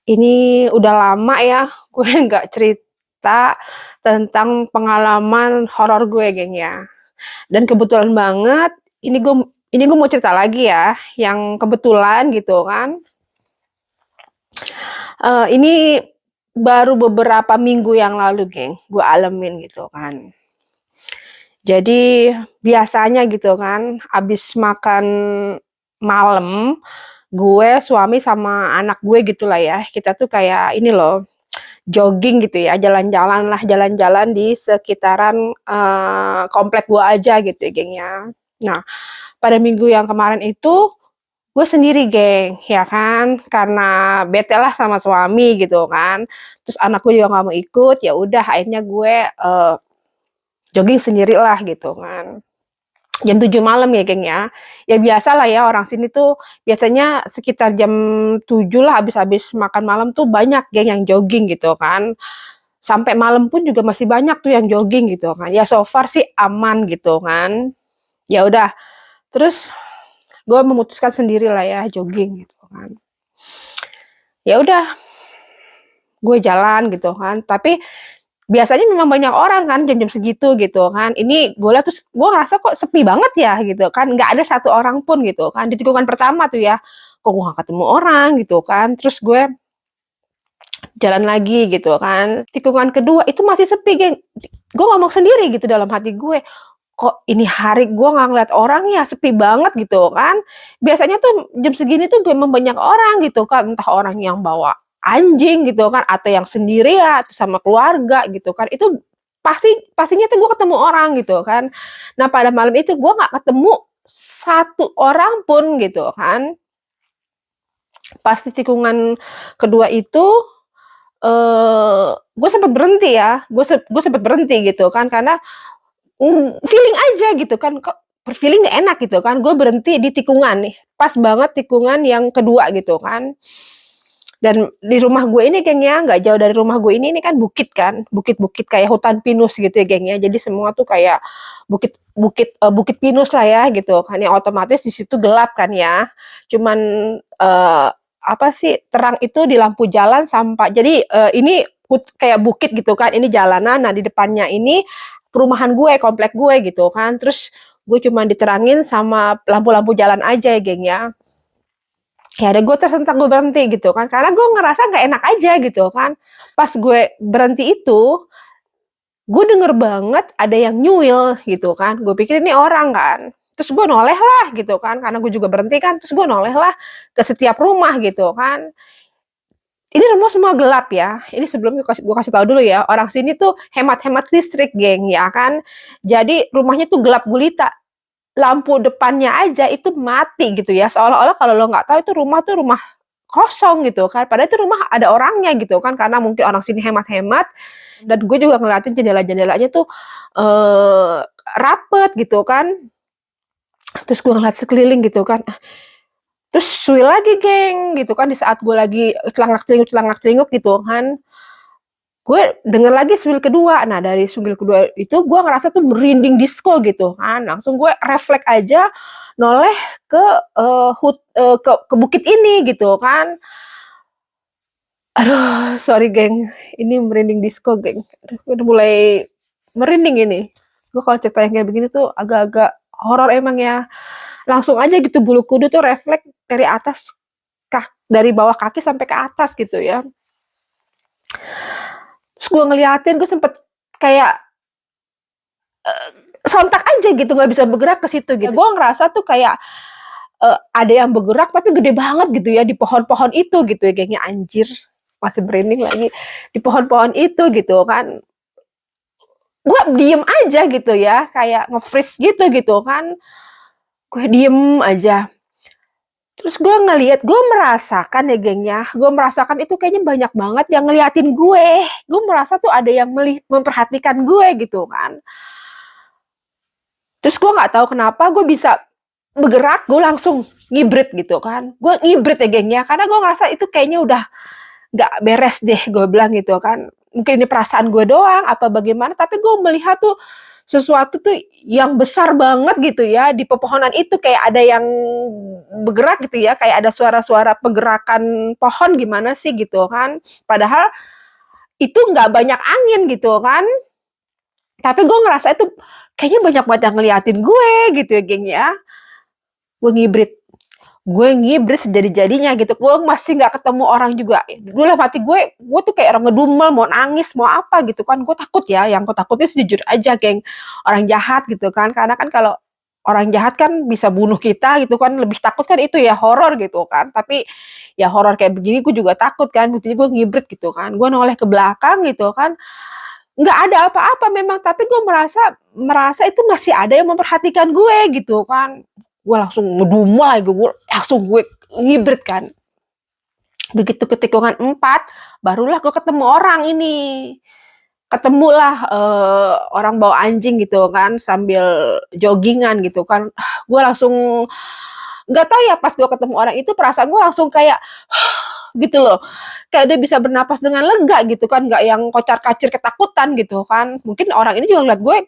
Ini udah lama ya, gue nggak cerita tentang pengalaman horor gue, geng ya. Dan kebetulan banget, ini gue mau cerita lagi ya, yang kebetulan gitu kan. Ini baru beberapa minggu yang lalu, geng, gue alamin gitu kan. Jadi biasanya gitu kan, abis makan malam, gue, suami sama anak gue gitulah ya. Kita tuh kayak ini loh, jogging gitu ya, jalan-jalan lah, jalan-jalan di sekitaran komplek gua aja gitu ya, geng ya. Nah, pada minggu yang kemarin itu gue sendiri, geng, ya kan, karena bete lah sama suami gitu kan. Terus anakku juga nggak mau ikut, ya udah akhirnya gue jogging sendiri lah gitu kan. Jam 7 malam ya, geng ya. Ya biasa lah ya, orang sini tuh biasanya sekitar jam 7 lah, habis-habis makan malam tuh banyak geng yang jogging gitu kan. Sampai malam pun juga masih banyak tuh yang jogging gitu kan. Ya so far sih aman gitu kan. Ya udah, terus gue memutuskan sendiri lah ya jogging gitu kan. Ya udah, gue jalan gitu kan. Tapi biasanya memang banyak orang kan jam-jam segitu gitu kan. Ini gue liat terus gue ngerasa kok sepi banget ya gitu kan. Nggak ada satu orang pun gitu kan. Di tikungan pertama tuh ya, kok gue gak ketemu orang gitu kan. Terus gue jalan lagi gitu kan. Tikungan kedua itu masih sepi, geng. Gue ngomong sendiri gitu dalam hati gue, kok ini hari gue nggak ngeliat orang ya, sepi banget gitu kan. Biasanya tuh jam segini tuh memang banyak orang gitu kan, entah orang yang bawa anjing gitu kan, atau yang sendirian atau sama keluarga gitu kan. Itu pastinya tuh gue ketemu orang gitu kan. Nah pada malam itu gue nggak ketemu satu orang pun gitu kan. Pasti tikungan kedua itu gue sempat berhenti ya, gue sempat berhenti gitu kan, karena feeling aja gitu kan, kok feeling nggak enak gitu kan, gue berhenti di tikungan nih, pas banget tikungan yang kedua gitu kan. Dan di rumah gue ini, geng ya, nggak jauh dari rumah gue ini kan bukit kan, bukit-bukit kayak hutan pinus gitu ya, geng ya. Jadi semua tuh kayak bukit pinus lah ya gitu kan, yang otomatis di situ gelap kan ya. Cuman apa sih, terang itu di lampu jalan sampai jadi ini kayak bukit gitu kan, ini jalanan, nah di depannya ini perumahan gue, komplek gue gitu kan. Terus gue cuma diterangin sama lampu-lampu jalan aja ya, geng ya. Ya ada gue tersentak, gue berhenti gitu kan, karena gue ngerasa nggak enak aja gitu kan. Pas gue berhenti itu, gue denger banget ada yang nyuil gitu kan. Gue pikir ini orang kan. Terus gue noleh lah gitu kan, karena gue juga berhenti kan. Terus gue noleh lah ke setiap rumah gitu kan. Ini rumah semua gelap ya. Ini sebelum gue kasih tahu dulu ya, orang sini tuh hemat-hemat listrik, geng ya kan. Jadi rumahnya tuh gelap gulita, lampu depannya aja itu mati gitu ya, seolah-olah kalau lo nggak tahu itu rumah kosong gitu kan, padahal itu rumah ada orangnya gitu kan, karena mungkin orang sini hemat-hemat. Dan gue juga ngeliatin jendela-jendelanya tuh rapet gitu kan. Terus gue ngeliat sekeliling gitu kan, terus suwi lagi, geng, gitu kan, di saat gue lagi celangak-celinguk gitu kan, gue denger lagi suil kedua. Nah dari suil kedua itu gue ngerasa tuh merinding disco gitu kan, langsung gue refleks aja noleh ke ke bukit ini gitu kan. Aduh sorry, geng, ini merinding disco, geng. Aduh, udah mulai merinding ini. Gue kalau cerita yang kayak begini tuh agak-agak horor emang ya. Langsung aja gitu bulu kuduk tuh refleks dari atas, dari bawah kaki sampai ke atas gitu ya. Terus gue ngeliatin, gue sempet kayak sontak aja gitu, nggak bisa bergerak ke situ gitu. Gue ngerasa tuh kayak ada yang bergerak tapi gede banget gitu ya di pohon-pohon itu gitu ya, gengnya. Anjir, masih merinding lagi, di pohon-pohon itu gitu kan. Gue diem aja gitu ya, kayak nge-freeze gitu kan. Gue diem aja. Terus gue ngeliat, gue merasakan ya, gengnya, gue merasakan itu kayaknya banyak banget yang ngeliatin gue. Gue merasa tuh ada yang memperhatikan gue gitu kan. Terus gue nggak tahu kenapa gue bisa bergerak, gue langsung ngibrit gitu kan. Gue ngibrit ya, gengnya, karena gue ngerasa itu kayaknya udah nggak beres deh, gue bilang gitu kan. mungkin ini perasaan gue doang apa bagaimana, tapi gue melihat tuh sesuatu tuh yang besar banget gitu ya di pepohonan itu, kayak ada yang bergerak gitu ya, kayak ada suara-suara pergerakan pohon gimana sih gitu kan. Padahal itu nggak banyak angin gitu kan. Tapi gue ngerasa itu kayaknya banyak banget yang ngeliatin gue gitu ya, geng ya. Gue ngibrit sejadi-jadinya gitu. Gue masih nggak ketemu orang juga. Dulu lah mati gue tuh kayak orang ngedumel, mau nangis, mau apa gitu kan. Gue takut ya, yang gue takutnya jujur aja, geng. Orang jahat gitu kan. Karena kan kalau orang jahat kan bisa bunuh kita gitu kan. Lebih takut kan itu ya horor gitu kan. Tapi ya horor kayak begini gue juga takut kan. Buktinya gue ngibrit gitu kan. Gue noleh ke belakang gitu kan. Nggak ada apa-apa memang, tapi gue merasa itu masih ada yang memperhatikan gue gitu kan. Gue langsung ngedumel, gue ngibrit kan. Begitu ke tikungan 4, barulah gue ketemu orang ini. Ketemulah orang bawa anjing gitu kan, sambil joggingan gitu kan. Gue langsung nggak tahu ya, pas gue ketemu orang itu perasaan gue langsung kayak gitu loh, kayak dia bisa bernapas dengan lega gitu kan, nggak yang kocar-kacir ketakutan gitu kan. Mungkin orang ini juga ngeliat gue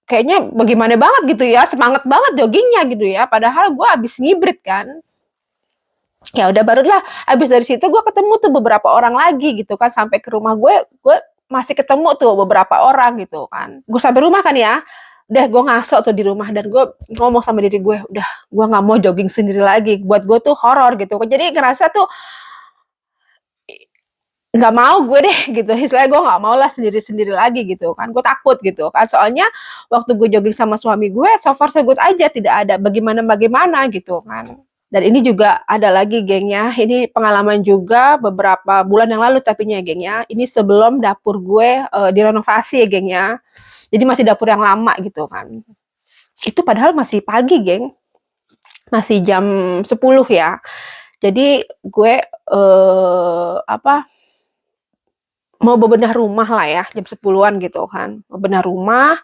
kayaknya bagaimana banget gitu ya, semangat banget joggingnya gitu ya, padahal gue abis ngibrit kan. Ya udah, barulah abis dari situ gue ketemu tuh beberapa orang lagi gitu kan, sampai ke rumah gue masih ketemu tuh beberapa orang gitu kan. Gue sampai rumah kan ya, udah gue ngaso tuh di rumah, dan gue ngomong sama diri gue, udah gue nggak mau jogging sendiri lagi, buat gue tuh horor gitu. Jadi ngerasa tuh nggak mau gue deh gitu, istilahnya gue nggak mau lah sendiri-sendiri lagi gitu kan, gue takut gitu kan. Soalnya waktu gue jogging sama suami gue, so far so good aja, tidak ada bagaimana gitu kan. Dan ini juga ada lagi gengnya, ini pengalaman juga beberapa bulan yang lalu tapinya gengnya, ini sebelum dapur gue direnovasi ya gengnya, jadi masih dapur yang lama gitu kan. Itu padahal masih pagi geng, masih jam 10 ya. Jadi gue mau bebenah rumah lah ya, jam 10-an gitu kan. Bebenah rumah,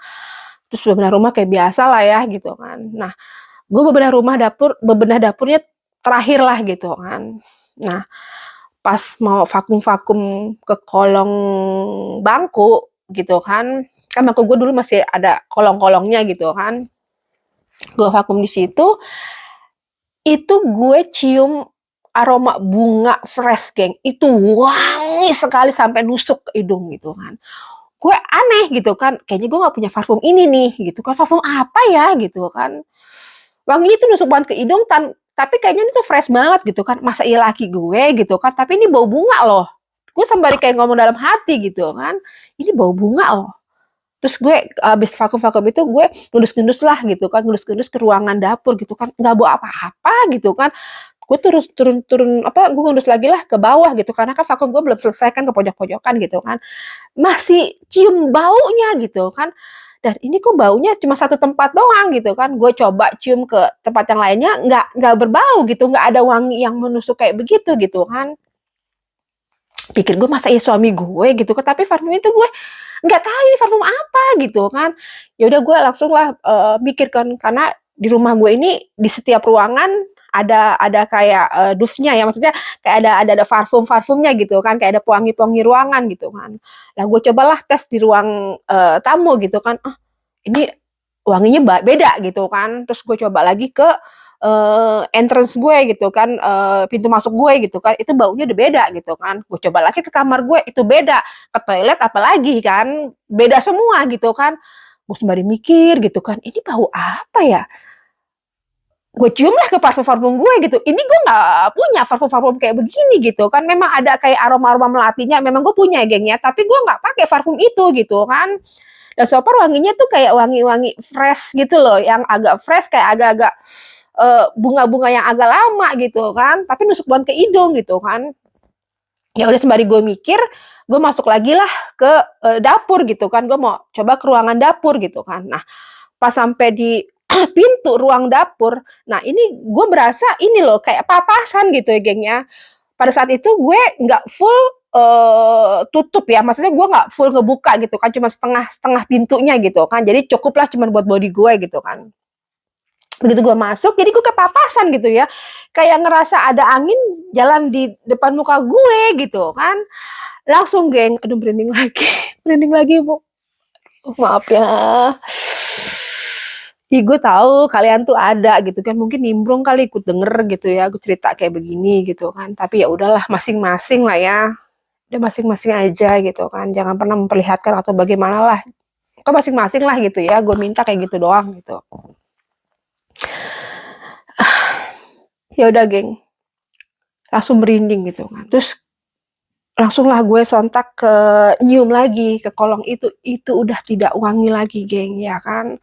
terus bebenah rumah kayak biasa lah ya gitu kan. Nah, gue bebenah dapurnya terakhir lah gitu kan. Nah, pas mau vakum-vakum ke kolong bangku gitu kan bangku gue dulu masih ada kolong-kolongnya gitu kan. Gue vakum di situ, itu gue cium aroma bunga fresh geng, itu wangi sekali sampai nusuk ke hidung gitu kan. Gue aneh gitu kan, kayaknya gue nggak punya parfum ini nih gitu kan, parfum apa ya gitu kan. Wanginya tuh nusuk banget ke hidung, tapi kayaknya ini tuh fresh banget gitu kan, masa iya laki gue gitu kan, tapi ini bau bunga loh. Gue sembari kayak ngomong dalam hati gitu kan, ini bau bunga loh. Terus gue abis vakum-vakum itu gue ngendus-ngendus lah gitu kan, ngendus-ngendus ke ruangan dapur gitu kan, nggak bawa apa-apa gitu kan. Gue turun gue ngendus lagi lah ke bawah gitu, karena kan vakum gue belum selesai kan, ke pojok-pojokan gitu kan. Masih cium baunya gitu kan. Dan ini kok baunya cuma satu tempat doang gitu kan. Gue coba cium ke tempat yang lainnya, nggak berbau gitu, nggak ada wangi yang menusuk kayak begitu gitu kan. Pikir gue masa ya suami gue gitu kan, tapi parfum itu gue nggak tahu ini parfum apa gitu kan. Ya udah gue langsung lah mikir kan, karena di rumah gue ini di setiap ruangan ada kayak dusnya ya, maksudnya kayak ada parfumnya gitu kan, kayak ada pewangi-pewangi ruangan gitu kan. Lah gue cobalah tes di ruang tamu gitu kan, ini wanginya beda gitu kan. Terus gue coba lagi ke entrance gue gitu kan, pintu masuk gue gitu kan, itu baunya udah beda gitu kan. Gue coba lagi ke kamar gue, itu beda. Ke toilet apalagi kan, beda semua gitu kan. Gue sembari mikir gitu kan, ini bau apa ya? Gue cium lah ke parfum-parfum gue gitu. Ini gue nggak punya parfum-parfum kayak begini gitu kan. Memang ada kayak aroma-aroma melatinya, memang gue punya gengnya, tapi gue nggak pakai parfum itu gitu kan. Dan so far wanginya tuh kayak wangi-wangi fresh gitu loh, yang agak fresh, kayak agak-agak bunga-bunga yang agak lama gitu kan, tapi nusuk banget ke hidung gitu kan. Ya udah, sembari gue mikir, gue masuk lagi lah ke dapur gitu kan, gue mau coba ke ruangan dapur gitu kan. Nah, pas sampai di pintu ruang dapur, nah ini gue berasa ini loh kayak papasan gitu ya gengnya. Pada saat itu gue nggak full tutup ya, maksudnya gue nggak full ngebuka gitu kan, cuma setengah pintunya gitu kan, jadi cukup lah cuma buat body gue gitu kan. Begitu gue masuk, jadi gue kepapasan gitu ya, kayak ngerasa ada angin jalan di depan muka gue gitu kan. Langsung geng, aduh merinding lagi, merinding lagi Bu. Maaf ya. Ih, gue tahu kalian tuh ada gitu kan, mungkin nimbrung kali ikut denger gitu ya, gue cerita kayak begini gitu kan. Tapi ya udahlah, masing-masing lah ya. Udah masing-masing aja gitu kan. Jangan pernah memperlihatkan atau bagaimana lah. Kok masing-masing lah gitu ya. Gue minta kayak gitu doang gitu. Ya udah, geng. Langsung merinding gitu kan. Terus langsung lah gue sontak ke nyium lagi ke kolong itu udah tidak wangi lagi, geng, ya kan.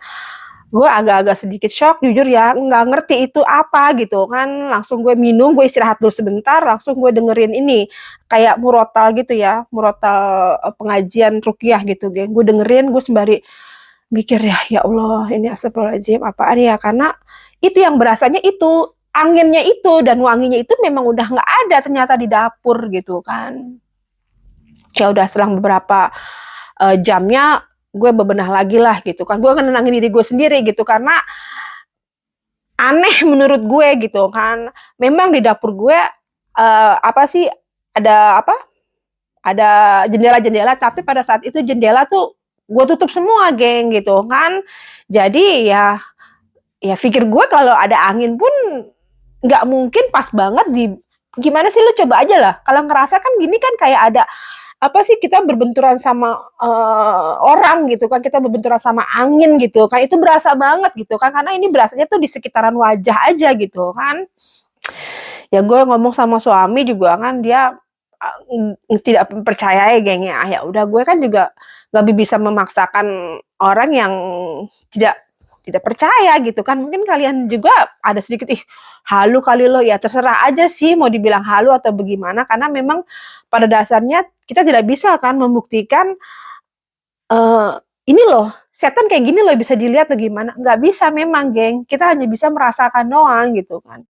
Gue agak-agak sedikit shock jujur ya, nggak ngerti itu apa gitu kan. Langsung gue minum, gue istirahat dulu sebentar, langsung gue dengerin ini kayak murotal gitu ya, murotal pengajian ruqyah gitu, geng. Gue dengerin, gue sembari mikir ya Allah, ini astagfirullahaladzim apaan ya, karena itu yang berasanya itu anginnya itu dan wanginya itu memang udah nggak ada ternyata di dapur gitu kan. Ya udah selang beberapa jamnya gue bebenah lagi lah gitu kan, gue nenangin diri gue sendiri gitu karena aneh menurut gue gitu kan. Memang di dapur gue apa sih, ada apa, ada jendela-jendela, tapi pada saat itu jendela tuh gue tutup semua, geng, gitu kan. Jadi ya pikir gue kalau ada angin pun nggak mungkin pas banget di, gimana sih, lu coba aja lah kalau ngerasa kan gini kan, kayak ada apa sih, kita berbenturan sama orang gitu kan, kita berbenturan sama angin gitu kan, itu berasa banget gitu kan, karena ini berasanya tuh di sekitaran wajah aja gitu kan. Ya gue ngomong sama suami juga kan, dia tidak percaya ya, geng, ya udah gue kan juga nggak bisa memaksakan orang yang tidak tidak percaya gitu kan. Mungkin kalian juga ada sedikit halu kali lo, ya terserah aja sih mau dibilang halu atau bagaimana, karena memang pada dasarnya kita tidak bisa kan membuktikan eh ini loh setan kayak gini loh bisa dilihat atau gimana, nggak bisa memang, geng, kita hanya bisa merasakan doang gitu kan.